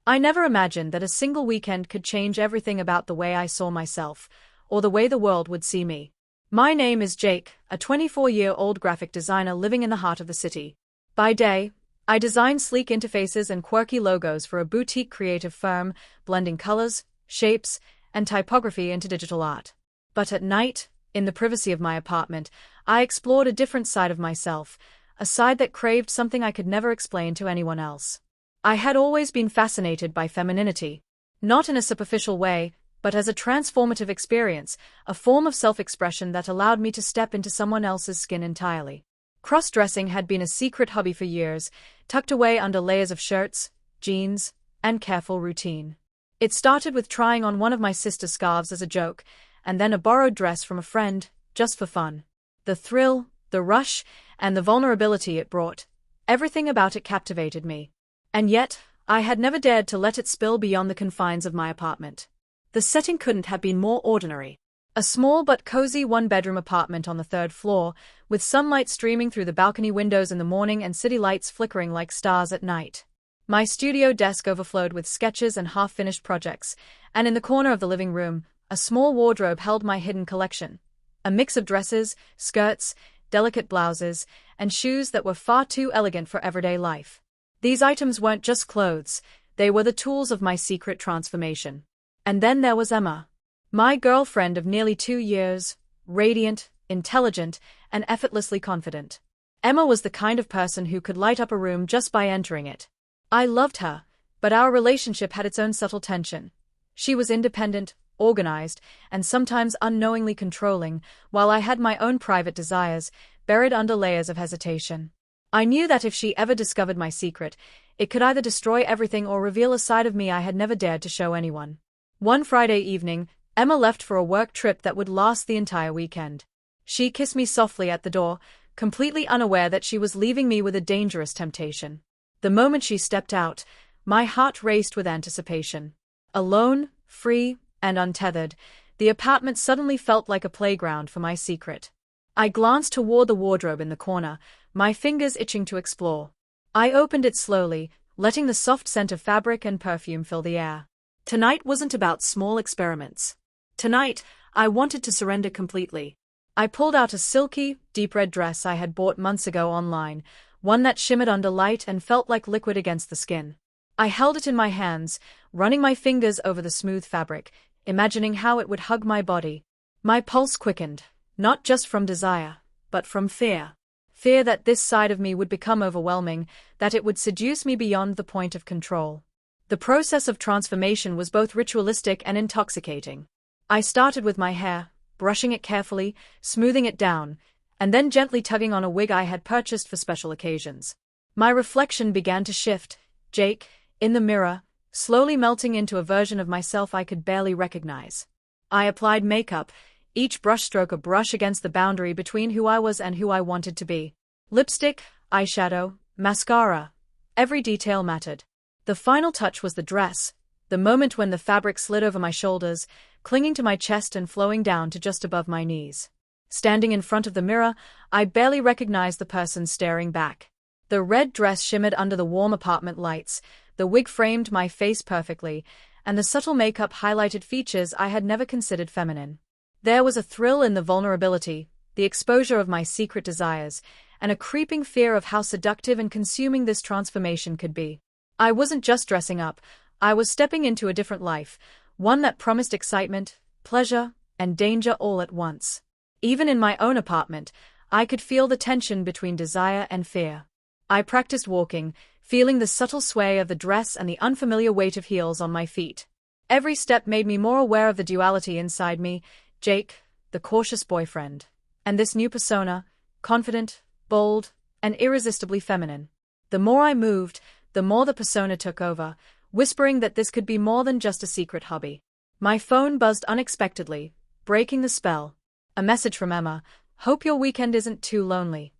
I never imagined that a single weekend could change everything about the way I saw myself, or the way the world would see me. My name is Jake, a 24-year-old graphic designer living in the heart of the city. By day, I design sleek interfaces and quirky logos for a boutique creative firm, blending colors, shapes, and typography into digital art. But at night, in the privacy of my apartment, I explored a different side of myself, a side that craved something I could never explain to anyone else. I had always been fascinated by femininity, not in a superficial way, but as a transformative experience, a form of self-expression that allowed me to step into someone else's skin entirely. Crossdressing had been a secret hobby for years, tucked away under layers of shirts, jeans, and careful routine. It started with trying on one of my sister's scarves as a joke, and then a borrowed dress from a friend, just for fun. The thrill, the rush, and the vulnerability it brought, everything about it captivated me. And yet, I had never dared to let it spill beyond the confines of my apartment. The setting couldn't have been more ordinary. A small but cozy one-bedroom apartment on the third floor, with sunlight streaming through the balcony windows in the morning and city lights flickering like stars at night. My studio desk overflowed with sketches and half-finished projects, and in the corner of the living room, a small wardrobe held my hidden collection. A mix of dresses, skirts, delicate blouses, and shoes that were far too elegant for everyday life. These items weren't just clothes, they were the tools of my secret transformation. And then there was Emma. My girlfriend of nearly 2 years, radiant, intelligent, and effortlessly confident. Emma was the kind of person who could light up a room just by entering it. I loved her, but our relationship had its own subtle tension. She was independent, organized, and sometimes unknowingly controlling, while I had my own private desires, buried under layers of hesitation. I knew that if she ever discovered my secret, it could either destroy everything or reveal a side of me I had never dared to show anyone. One Friday evening, Emma left for a work trip that would last the entire weekend. She kissed me softly at the door, completely unaware that she was leaving me with a dangerous temptation. The moment she stepped out, my heart raced with anticipation. Alone, free, and untethered, the apartment suddenly felt like a playground for my secret. I glanced toward the wardrobe in the corner, my fingers itching to explore. I opened it slowly, letting the soft scent of fabric and perfume fill the air. Tonight wasn't about small experiments. Tonight, I wanted to surrender completely. I pulled out a silky, deep red dress I had bought months ago online, one that shimmered under light and felt like liquid against the skin. I held it in my hands, running my fingers over the smooth fabric, imagining how it would hug my body. My pulse quickened, not just from desire, but from fear. Fear that this side of me would become overwhelming, that it would seduce me beyond the point of control. The process of transformation was both ritualistic and intoxicating. I started with my hair, brushing it carefully, smoothing it down, and then gently tugging on a wig I had purchased for special occasions. My reflection began to shift, Jake, in the mirror, slowly melting into a version of myself I could barely recognize. I applied makeup, each brushstroke a brush against the boundary between who I was and who I wanted to be. Lipstick, eyeshadow, mascara, every detail mattered. The final touch was the dress, the moment when the fabric slid over my shoulders, clinging to my chest and flowing down to just above my knees. Standing in front of the mirror, I barely recognized the person staring back. The red dress shimmered under the warm apartment lights, the wig framed my face perfectly, and the subtle makeup highlighted features I had never considered feminine. There was a thrill in the vulnerability, the exposure of my secret desires, and a creeping fear of how seductive and consuming this transformation could be. I wasn't just dressing up, I was stepping into a different life, one that promised excitement, pleasure, and danger all at once. Even in my own apartment, I could feel the tension between desire and fear. I practiced walking, feeling the subtle sway of the dress and the unfamiliar weight of heels on my feet. Every step made me more aware of the duality inside me, Jake, the cautious boyfriend, and this new persona, confident, bold, and irresistibly feminine. The more I moved, the more the persona took over, whispering that this could be more than just a secret hobby. My phone buzzed unexpectedly, breaking the spell. A message from Emma, "Hope your weekend isn't too lonely."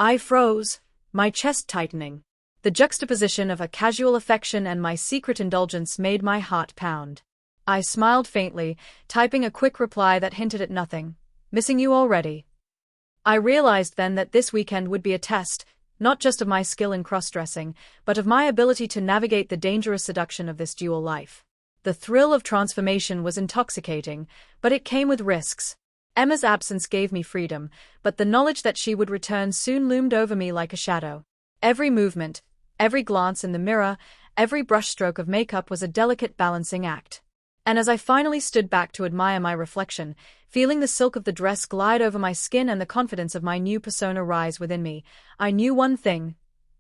I froze, my chest tightening. The juxtaposition of her casual affection and my secret indulgence made my heart pound. I smiled faintly, typing a quick reply that hinted at nothing. "Missing you already." I realized then that this weekend would be a test, not just of my skill in cross-dressing, but of my ability to navigate the dangerous seduction of this dual life. The thrill of transformation was intoxicating, but it came with risks. Emma's absence gave me freedom, but the knowledge that she would return soon loomed over me like a shadow. Every movement, every glance in the mirror, every brushstroke of makeup was a delicate balancing act. And as I finally stood back to admire my reflection, feeling the silk of the dress glide over my skin and the confidence of my new persona rise within me, I knew one thing.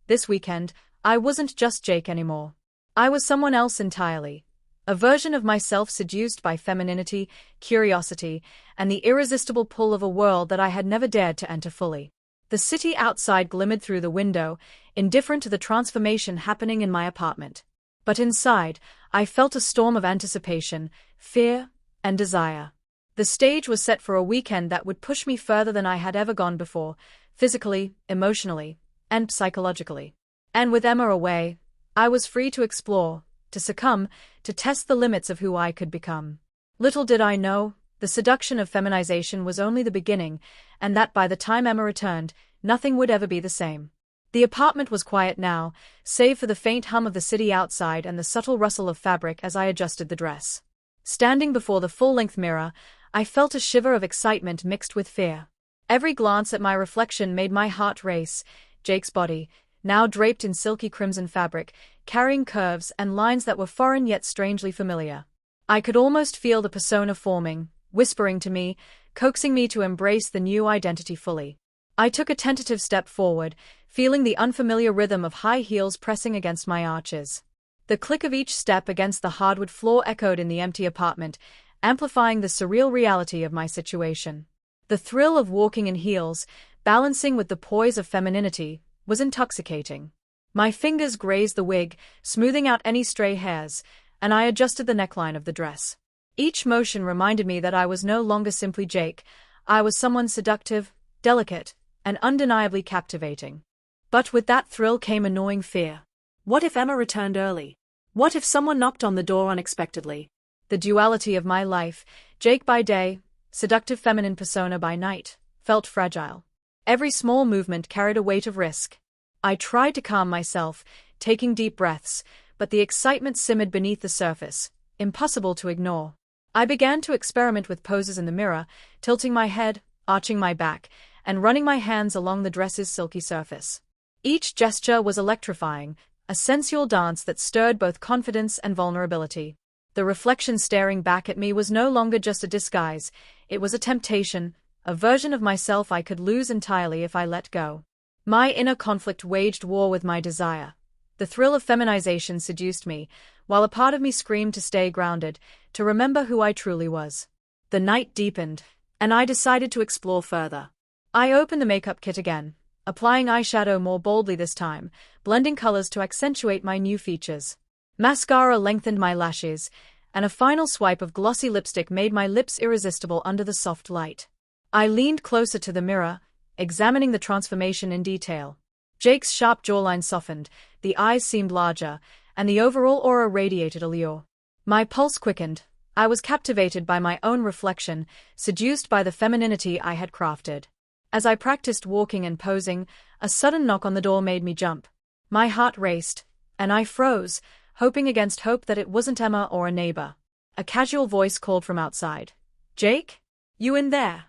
This weekend, I wasn't just Jake anymore. I was someone else entirely. A version of myself seduced by femininity, curiosity, and the irresistible pull of a world that I had never dared to enter fully. The city outside glimmered through the window, indifferent to the transformation happening in my apartment. But inside, I felt a storm of anticipation, fear, and desire. The stage was set for a weekend that would push me further than I had ever gone before, physically, emotionally, and psychologically. And with Emma away, I was free to explore, to succumb, to test the limits of who I could become. Little did I know, the seduction of feminization was only the beginning, and that by the time Emma returned, nothing would ever be the same. The apartment was quiet now, save for the faint hum of the city outside and the subtle rustle of fabric as I adjusted the dress. Standing before the full-length mirror, I felt a shiver of excitement mixed with fear. Every glance at my reflection made my heart race. Jake's body, now draped in silky crimson fabric, carrying curves and lines that were foreign yet strangely familiar. I could almost feel the persona forming, whispering to me, coaxing me to embrace the new identity fully. I took a tentative step forward, feeling the unfamiliar rhythm of high heels pressing against my arches. The click of each step against the hardwood floor echoed in the empty apartment, amplifying the surreal reality of my situation. The thrill of walking in heels, balancing with the poise of femininity, was intoxicating. My fingers grazed the wig, smoothing out any stray hairs, and I adjusted the neckline of the dress. Each motion reminded me that I was no longer simply Jake. I was someone seductive, delicate, and undeniably captivating. But with that thrill came a gnawing fear. What if Emma returned early? What if someone knocked on the door unexpectedly? The duality of my life, Jake by day, seductive feminine persona by night, felt fragile. Every small movement carried a weight of risk. I tried to calm myself, taking deep breaths, but the excitement simmered beneath the surface, impossible to ignore. I began to experiment with poses in the mirror, tilting my head, arching my back, and running my hands along the dress's silky surface. Each gesture was electrifying, a sensual dance that stirred both confidence and vulnerability. The reflection staring back at me was no longer just a disguise, it was a temptation, a version of myself I could lose entirely if I let go. My inner conflict waged war with my desire. The thrill of feminization seduced me, while a part of me screamed to stay grounded, to remember who I truly was. The night deepened, and I decided to explore further. I opened the makeup kit again, applying eyeshadow more boldly this time, blending colors to accentuate my new features. Mascara lengthened my lashes, and a final swipe of glossy lipstick made my lips irresistible under the soft light. I leaned closer to the mirror, examining the transformation in detail. Jake's sharp jawline softened, the eyes seemed larger, and the overall aura radiated allure. My pulse quickened. I was captivated by my own reflection, seduced by the femininity I had crafted. As I practiced walking and posing, a sudden knock on the door made me jump. My heart raced, and I froze, hoping against hope that it wasn't Emma or a neighbor. A casual voice called from outside. "Jake? You in there?"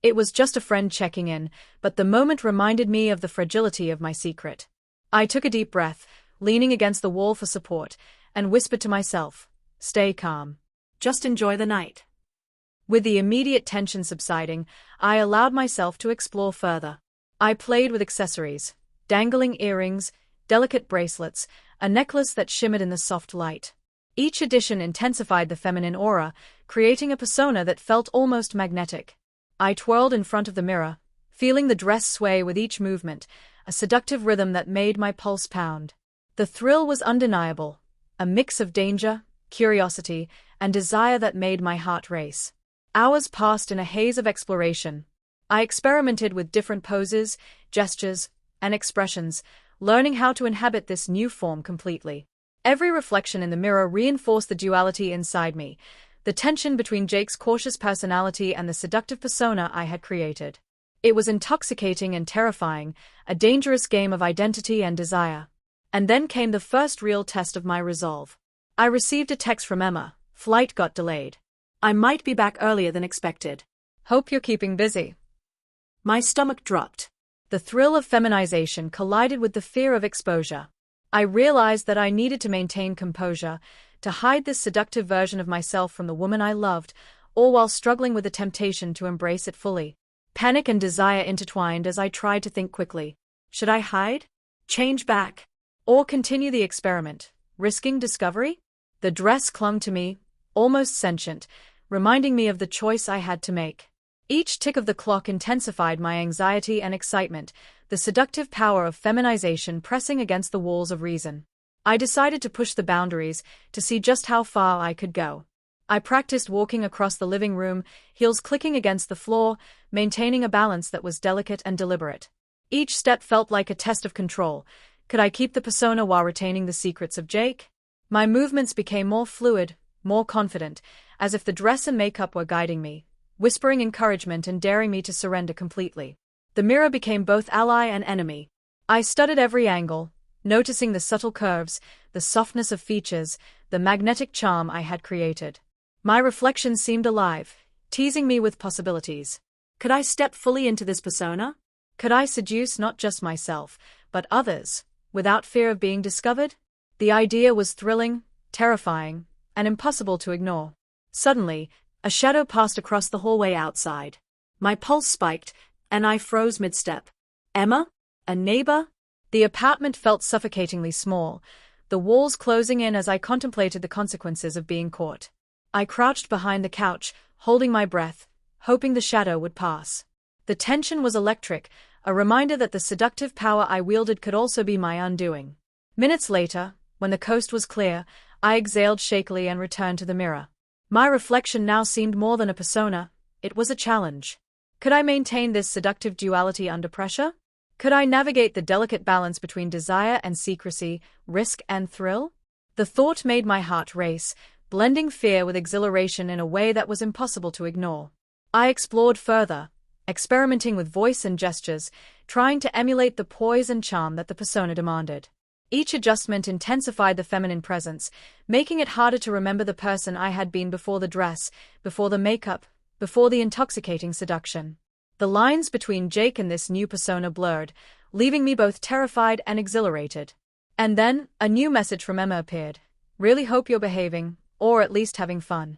It was just a friend checking in, but the moment reminded me of the fragility of my secret. I took a deep breath, leaning against the wall for support, and whispered to myself, "Stay calm. Just enjoy the night." With the immediate tension subsiding, I allowed myself to explore further. I played with accessories, dangling earrings, delicate bracelets, a necklace that shimmered in the soft light. Each addition intensified the feminine aura, creating a persona that felt almost magnetic. I twirled in front of the mirror, feeling the dress sway with each movement, a seductive rhythm that made my pulse pound. The thrill was undeniable, a mix of danger, curiosity, and desire that made my heart race. Hours passed in a haze of exploration. I experimented with different poses, gestures, and expressions, learning how to inhabit this new form completely. Every reflection in the mirror reinforced the duality inside me, the tension between Jake's cautious personality and the seductive persona I had created. It was intoxicating and terrifying, a dangerous game of identity and desire. And then came the first real test of my resolve. I received a text from Emma. Flight got delayed. I might be back earlier than expected. Hope you're keeping busy. My stomach dropped. The thrill of feminization collided with the fear of exposure. I realized that I needed to maintain composure, to hide this seductive version of myself from the woman I loved, all while struggling with the temptation to embrace it fully. Panic and desire intertwined as I tried to think quickly. Should I hide? Change back? Or continue the experiment, risking discovery? The dress clung to me, almost sentient, reminding me of the choice I had to make. Each tick of the clock intensified my anxiety and excitement, the seductive power of feminization pressing against the walls of reason. I decided to push the boundaries, to see just how far I could go. I practiced walking across the living room, heels clicking against the floor, maintaining a balance that was delicate and deliberate. Each step felt like a test of control. Could I keep the persona while retaining the secrets of Jake? My movements became more fluid, more confident, as if the dress and makeup were guiding me, whispering encouragement and daring me to surrender completely. The mirror became both ally and enemy. I studied every angle, noticing the subtle curves, the softness of features, the magnetic charm I had created. My reflection seemed alive, teasing me with possibilities. Could I step fully into this persona? Could I seduce not just myself, but others, without fear of being discovered? The idea was thrilling, terrifying, and impossible to ignore. Suddenly, a shadow passed across the hallway outside. My pulse spiked, and I froze mid-step. Emma? A neighbor? The apartment felt suffocatingly small, the walls closing in as I contemplated the consequences of being caught. I crouched behind the couch, holding my breath, hoping the shadow would pass. The tension was electric, a reminder that the seductive power I wielded could also be my undoing. Minutes later, when the coast was clear, I exhaled shakily and returned to the mirror. My reflection now seemed more than a persona, it was a challenge. Could I maintain this seductive duality under pressure? Could I navigate the delicate balance between desire and secrecy, risk and thrill? The thought made my heart race, blending fear with exhilaration in a way that was impossible to ignore. I explored further, experimenting with voice and gestures, trying to emulate the poise and charm that the persona demanded. Each adjustment intensified the feminine presence, making it harder to remember the person I had been before the dress, before the makeup, before the intoxicating seduction. The lines between Jake and this new persona blurred, leaving me both terrified and exhilarated. And then, a new message from Emma appeared. Really hope you're behaving, or at least having fun.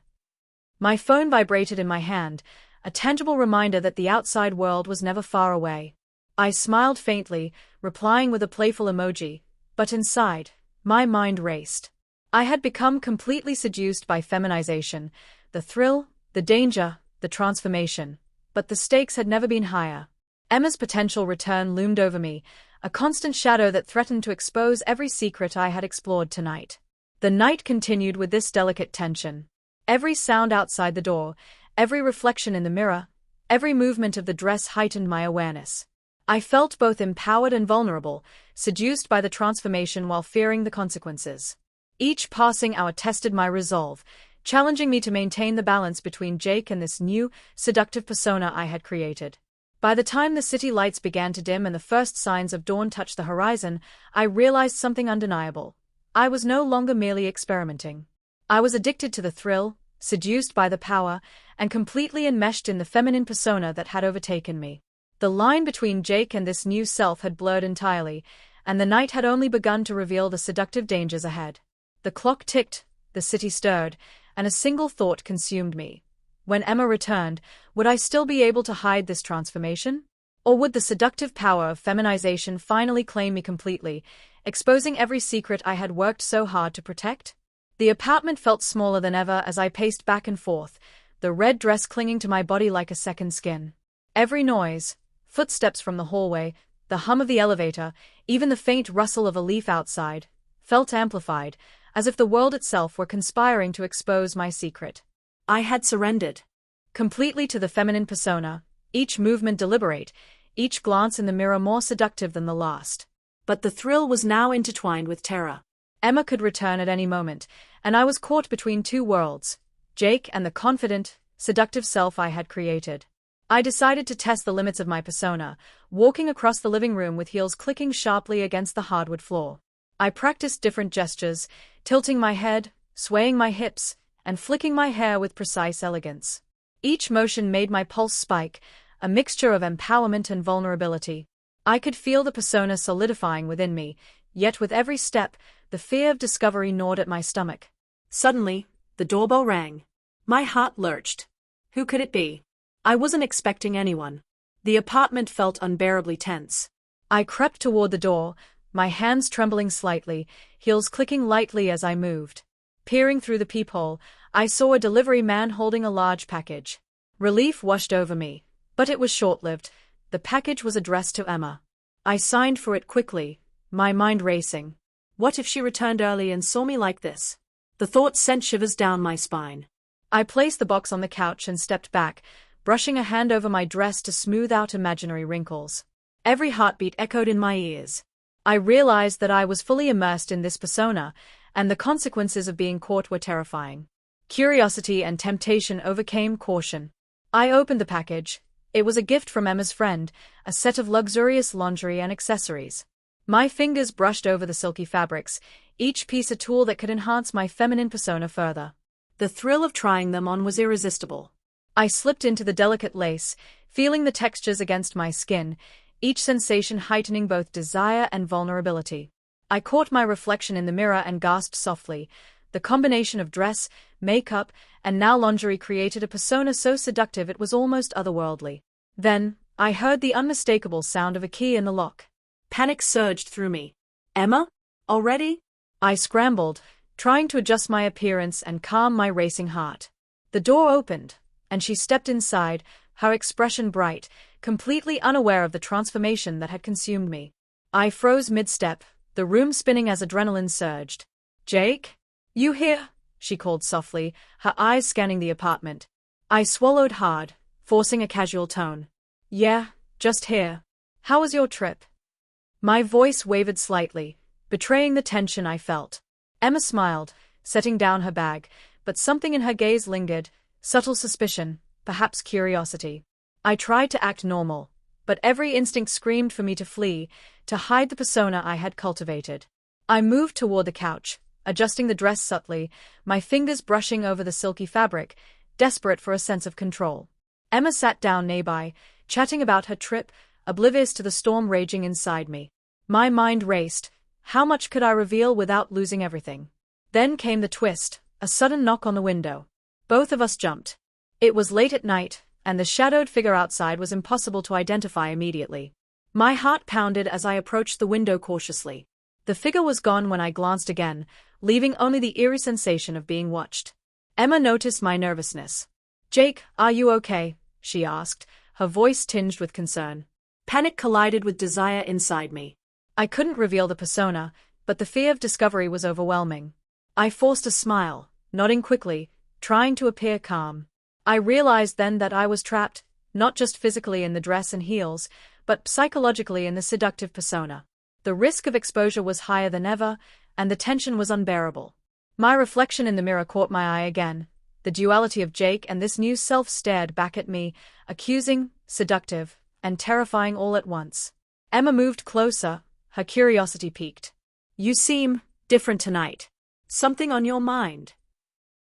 My phone vibrated in my hand, a tangible reminder that the outside world was never far away. I smiled faintly, replying with a playful emoji, but inside, my mind raced. I had become completely seduced by feminization, the thrill, the danger, the transformation, but the stakes had never been higher. Emma's potential return loomed over me, a constant shadow that threatened to expose every secret I had explored tonight. The night continued with this delicate tension. Every sound outside the door, every reflection in the mirror, every movement of the dress heightened my awareness. I felt both empowered and vulnerable, seduced by the transformation while fearing the consequences. Each passing hour tested my resolve, challenging me to maintain the balance between Jake and this new, seductive persona I had created. By the time the city lights began to dim and the first signs of dawn touched the horizon, I realized something undeniable. I was no longer merely experimenting. I was addicted to the thrill, seduced by the power, and completely enmeshed in the feminine persona that had overtaken me. The line between Jake and this new self had blurred entirely, and the night had only begun to reveal the seductive dangers ahead. The clock ticked, the city stirred, and a single thought consumed me. When Emma returned, would I still be able to hide this transformation? Or would the seductive power of feminization finally claim me completely, exposing every secret I had worked so hard to protect? The apartment felt smaller than ever as I paced back and forth, the red dress clinging to my body like a second skin. Every noise, footsteps from the hallway, the hum of the elevator, even the faint rustle of a leaf outside, felt amplified, as if the world itself were conspiring to expose my secret. I had surrendered completely to the feminine persona, each movement deliberate, each glance in the mirror more seductive than the last. But the thrill was now intertwined with terror. Emma could return at any moment, and I was caught between two worlds, Jake and the confident, seductive self I had created. I decided to test the limits of my persona, walking across the living room with heels clicking sharply against the hardwood floor. I practiced different gestures, tilting my head, swaying my hips, and flicking my hair with precise elegance. Each motion made my pulse spike, a mixture of empowerment and vulnerability. I could feel the persona solidifying within me, yet with every step, the fear of discovery gnawed at my stomach. Suddenly, the doorbell rang. My heart lurched. Who could it be? I wasn't expecting anyone. The apartment felt unbearably tense. I crept toward the door, my hands trembling slightly, heels clicking lightly as I moved. Peering through the peephole, I saw a delivery man holding a large package. Relief washed over me, but it was short-lived. The package was addressed to Emma. I signed for it quickly, my mind racing. What if she returned early and saw me like this? The thought sent shivers down my spine. I placed the box on the couch and stepped back, brushing a hand over my dress to smooth out imaginary wrinkles. Every heartbeat echoed in my ears. I realized that I was fully immersed in this persona, and the consequences of being caught were terrifying. Curiosity and temptation overcame caution. I opened the package. It was a gift from Emma's friend, a set of luxurious lingerie and accessories. My fingers brushed over the silky fabrics, each piece a tool that could enhance my feminine persona further. The thrill of trying them on was irresistible. I slipped into the delicate lace, feeling the textures against my skin, each sensation heightening both desire and vulnerability. I caught my reflection in the mirror and gasped softly. The combination of dress, makeup, and now lingerie created a persona so seductive it was almost otherworldly. Then, I heard the unmistakable sound of a key in the lock. Panic surged through me. Emma? Already? I scrambled, trying to adjust my appearance and calm my racing heart. The door opened, and she stepped inside, her expression bright, completely unaware of the transformation that had consumed me. I froze mid-step, the room spinning as adrenaline surged. Jake? You here? She called softly, her eyes scanning the apartment. I swallowed hard, forcing a casual tone. Yeah, just here. How was your trip? My voice wavered slightly, betraying the tension I felt. Emma smiled, setting down her bag, but something in her gaze lingered, subtle suspicion, perhaps curiosity. I tried to act normal, but every instinct screamed for me to flee, to hide the persona I had cultivated. I moved toward the couch, adjusting the dress subtly, my fingers brushing over the silky fabric, desperate for a sense of control. Emma sat down nearby, chatting about her trip, oblivious to the storm raging inside me. My mind raced. How much could I reveal without losing everything? Then came the twist, a sudden knock on the window. Both of us jumped. It was late at night, and the shadowed figure outside was impossible to identify immediately. My heart pounded as I approached the window cautiously. The figure was gone when I glanced again, leaving only the eerie sensation of being watched. Emma noticed my nervousness. Jake, are you okay? She asked, her voice tinged with concern. Panic collided with desire inside me. I couldn't reveal the persona, but the fear of discovery was overwhelming. I forced a smile, nodding quickly, trying to appear calm. I realized then that I was trapped, not just physically in the dress and heels, but psychologically in the seductive persona. The risk of exposure was higher than ever, and the tension was unbearable. My reflection in the mirror caught my eye again. The duality of Jake and this new self stared back at me, accusing, seductive, and terrifying all at once. Emma moved closer, her curiosity piqued. You seem different tonight. Something on your mind?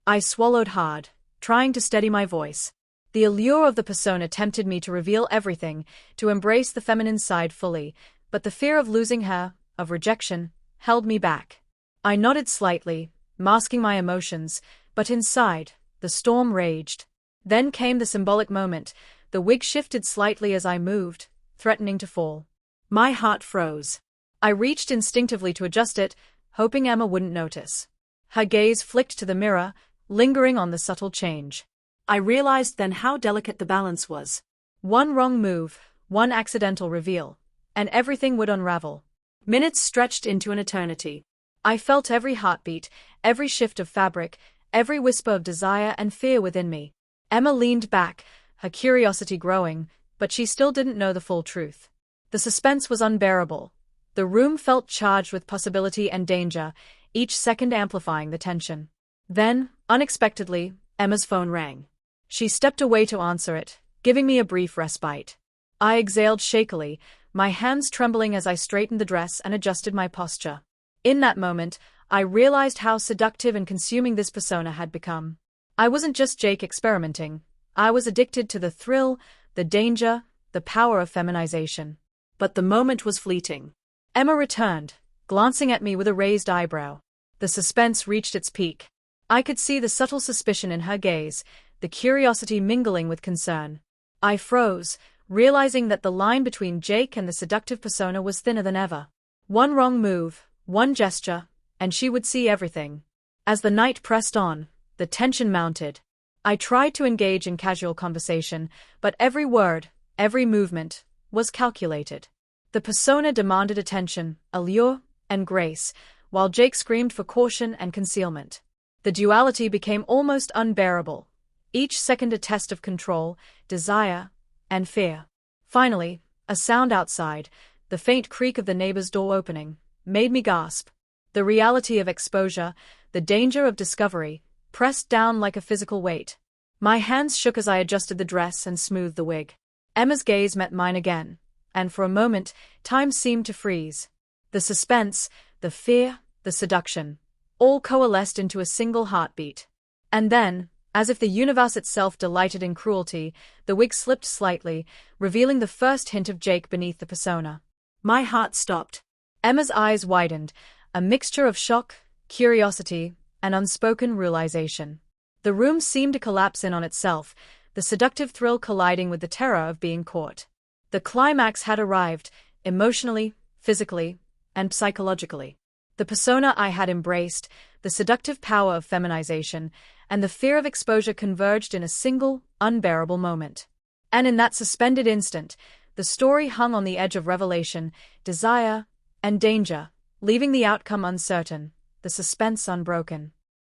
I swallowed hard, trying to steady my voice. The allure of the persona tempted me to reveal everything, to embrace the feminine side fully, but the fear of losing her, of rejection, held me back. I nodded slightly, masking my emotions, but inside, the storm raged. Then came the symbolic moment. The wig shifted slightly as I moved, threatening to fall. My heart froze. I reached instinctively to adjust it, hoping Emma wouldn't notice. Her gaze flicked to the mirror, lingering on the subtle change. I realized then how delicate the balance was. One wrong move, one accidental reveal, and everything would unravel. Minutes stretched into an eternity. I felt every heartbeat, every shift of fabric, every whisper of desire and fear within me. Emma leaned back, her curiosity growing, but she still didn't know the full truth. The suspense was unbearable. The room felt charged with possibility and danger, each second amplifying the tension. Then, unexpectedly, Emma's phone rang. She stepped away to answer it, giving me a brief respite. I exhaled shakily, my hands trembling as I straightened the dress and adjusted my posture. In that moment, I realized how seductive and consuming this persona had become. I wasn't just Jake experimenting. I was addicted to the thrill, the danger, the power of feminization. But the moment was fleeting. Emma returned, glancing at me with a raised eyebrow. The suspense reached its peak. I could see the subtle suspicion in her gaze, the curiosity mingling with concern. I froze, realizing that the line between Jake and the seductive persona was thinner than ever. One wrong move, one gesture, and she would see everything. As the night pressed on, the tension mounted. I tried to engage in casual conversation, but every word, every movement, was calculated. The persona demanded attention, allure, and grace, while Jake screamed for caution and concealment. The duality became almost unbearable, each second a test of control, desire, and fear. Finally, a sound outside, the faint creak of the neighbor's door opening, made me gasp. The reality of exposure, the danger of discovery, pressed down like a physical weight. My hands shook as I adjusted the dress and smoothed the wig. Emma's gaze met mine again, and for a moment, time seemed to freeze. The suspense, the fear, the seduction, all coalesced into a single heartbeat. And then, as if the universe itself delighted in cruelty, the wig slipped slightly, revealing the first hint of Jake beneath the persona. My heart stopped. Emma's eyes widened, a mixture of shock, curiosity, and unspoken realization. The room seemed to collapse in on itself, the seductive thrill colliding with the terror of being caught. The climax had arrived, emotionally, physically, and psychologically. The persona I had embraced, the seductive power of feminization, and the fear of exposure converged in a single, unbearable moment. And in that suspended instant, the story hung on the edge of revelation, desire, and danger, leaving the outcome uncertain, the suspense unbroken.